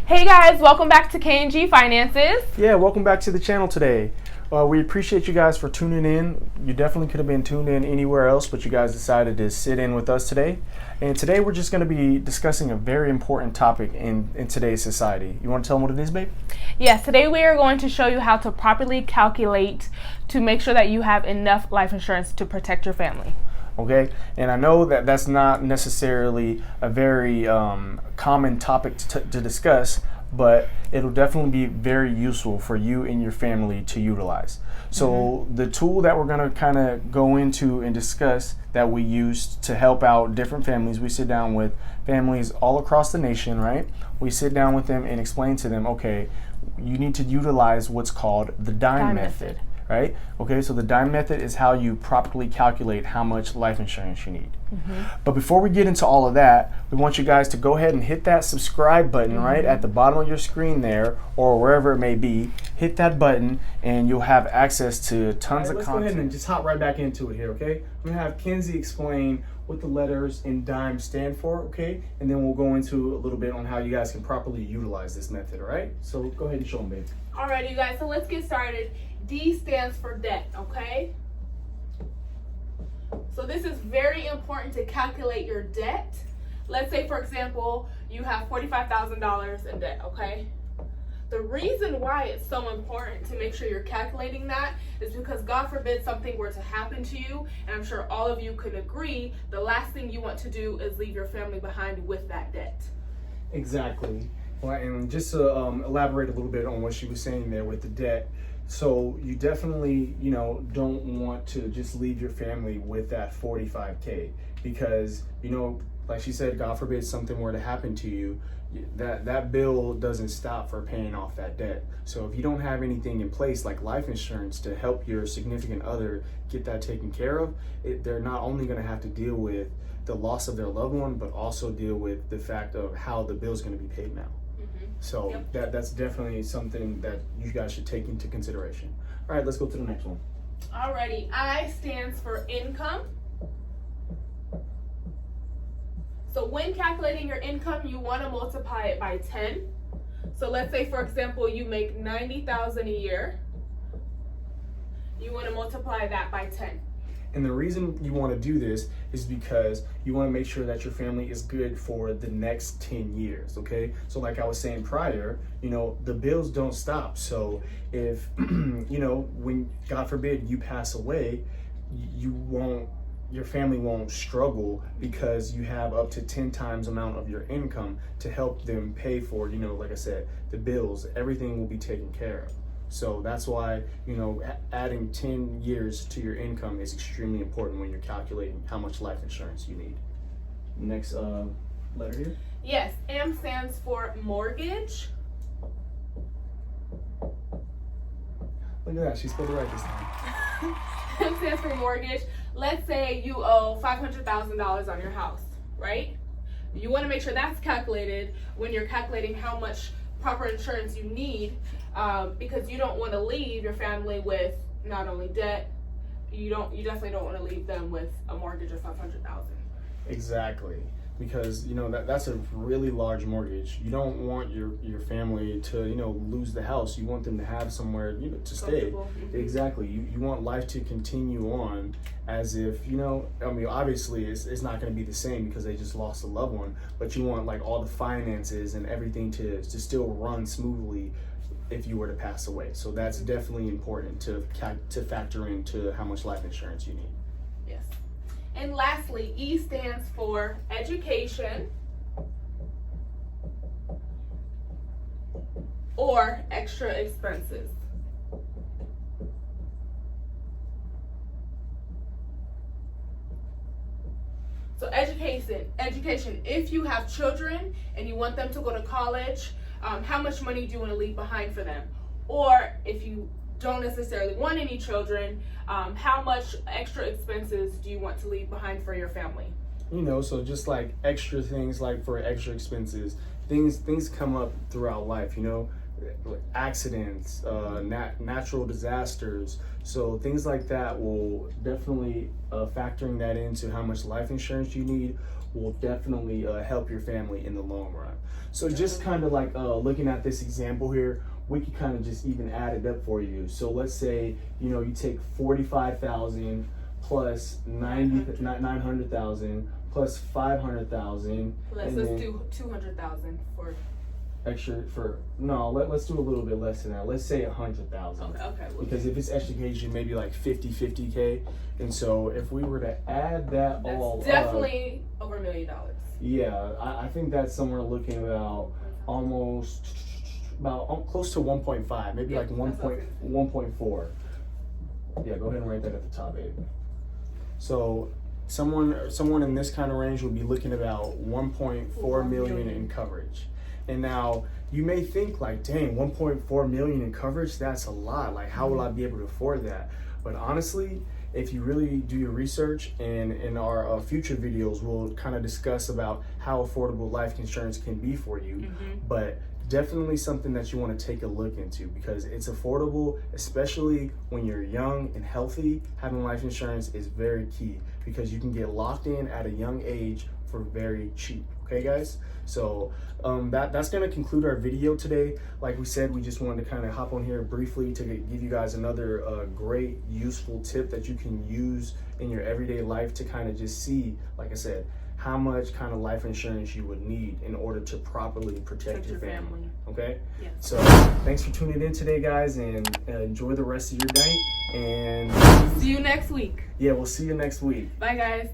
Hey guys, welcome back to K&G Finances. Yeah, welcome back to the channel today. We appreciate you guys for tuning in. You definitely could have been tuned in anywhere else, but you guys decided to sit in with us today. And today we're just going to be discussing a very important topic in today's society. You want to tell them what it is, babe? Yes, today we are going to show you how to properly calculate to make sure that you have enough life insurance to protect your family. Okay, and I know that that's not necessarily a very common topic to discuss, but it'll definitely be very useful for you and your family to utilize. So the tool that we're going to kind of go into and discuss that we use to help out different families, we sit down with families all across the nation, right? We sit down with them and explain to them, okay, you need to utilize what's called the DIME method. Right? Okay, so the DIME method is how you properly calculate how much life insurance you need. But before we get into all of that, we want you guys to go ahead and hit that subscribe button right at the bottom of your screen there, or wherever it may be. Hit that button and you'll have access to tons of content. Let's go ahead and just hop right back into it here, okay? I'm gonna have Kenzie explain what the letters in DIME stand for, okay? And then we'll go into a little bit on how you guys can properly utilize this method, all right? So go ahead and show them, babe. Alright, you guys, so let's get started. D stands for debt, okay? So this is very important to calculate your debt. Let's say, for example, you have $45,000 in debt, okay? The reason why it's so important to make sure you're calculating that is because God forbid something were to happen to you, and I'm sure all of you could agree, the last thing you want to do is leave your family behind with that debt. Exactly. Well, and just to elaborate a little bit on what she was saying there with the debt, so you definitely, don't want to just leave your family with that 45K because, like she said, God forbid something were to happen to you, that bill doesn't stop for paying off that debt. So if you don't have anything in place like life insurance to help your significant other get that taken care of, they're not only going to have to deal with the loss of their loved one, but also deal with the fact of how the bill's going to be paid now. So that's definitely something that you guys should take into consideration. All right, let's go to the next one. Alrighty, I stands for income. So when calculating your income, you want to multiply it by 10. So let's say, for example, you make $90,000 a year. You want to multiply that by 10. And the reason you want to do this is because you want to make sure that your family is good for the next 10 years, okay? So like I was saying prior, the bills don't stop. So if, when God forbid you pass away, your family won't struggle because you have up to 10 times amount of your income to help them pay for, like I said, the bills, everything will be taken care of. So that's why, adding 10 years to your income is extremely important when you're calculating how much life insurance you need. Next letter here. Yes, M stands for mortgage. Look at that, she spelled it right this time. M stands for mortgage. Let's say you owe $500,000 on your house, right? You want to make sure that's calculated when you're calculating how much proper insurance you need, because you don't want to leave your family with not only debt, you definitely don't want to leave them with a mortgage of $500,000. Exactly, because that's a really large mortgage. You don't want your family to lose the house. You want them to have somewhere to stay. Exactly. You want life to continue on as if obviously it's not going to be the same because they just lost a loved one, but you want like all the finances and everything to still run smoothly if you were to pass away. So that's definitely important to factor into how much life insurance you need. Yes. And lastly, E stands for education or extra expenses. So education, if you have children and you want them to go to college, how much money do you want to leave behind for them? Or if you don't necessarily want any children, how much extra expenses do you want to leave behind for your family? So just like extra things, like for extra expenses, things come up throughout life, accidents, natural disasters. So things like that will definitely factoring that into how much life insurance you need, will definitely help your family in the long run. So just kind of like looking at this example here, we could kind of just even add it up for you. So let's say, you know, you take 45,000 plus 900,000 plus 500,000. Let's do 200,000 for extra for let's do a little bit less than that. Let's say 100,000. Okay. Because if it's education, maybe like 50K. And so if we were to add that that's all definitely over $1 million. Yeah, I think that's somewhere looking about close to 1.5, maybe like 1.4. Yeah, go ahead and write that at the top, babe. So someone in this kind of range would be looking about 1.4 million in coverage. And now you may think like, dang, 1.4 million in coverage, that's a lot. Like, how will I be able to afford that? But honestly, if you really do your research, and in our future videos, we'll kind of discuss about how affordable life insurance can be for you. But definitely something that you want to take a look into, because it's affordable, especially when you're young and healthy. Having life insurance is very key because you can get locked in at a young age for very cheap. Okay, guys? So that's going to conclude our video today. Like we said, we just wanted to kind of hop on here briefly to give you guys another great, useful tip that you can use in your everyday life to kind of just see, like I said, how much kind of life insurance you would need in order to properly protect your family. Okay? Yeah. So thanks for tuning in today, guys, and enjoy the rest of your night. And see you next week. Yeah, we'll see you next week. Bye, guys.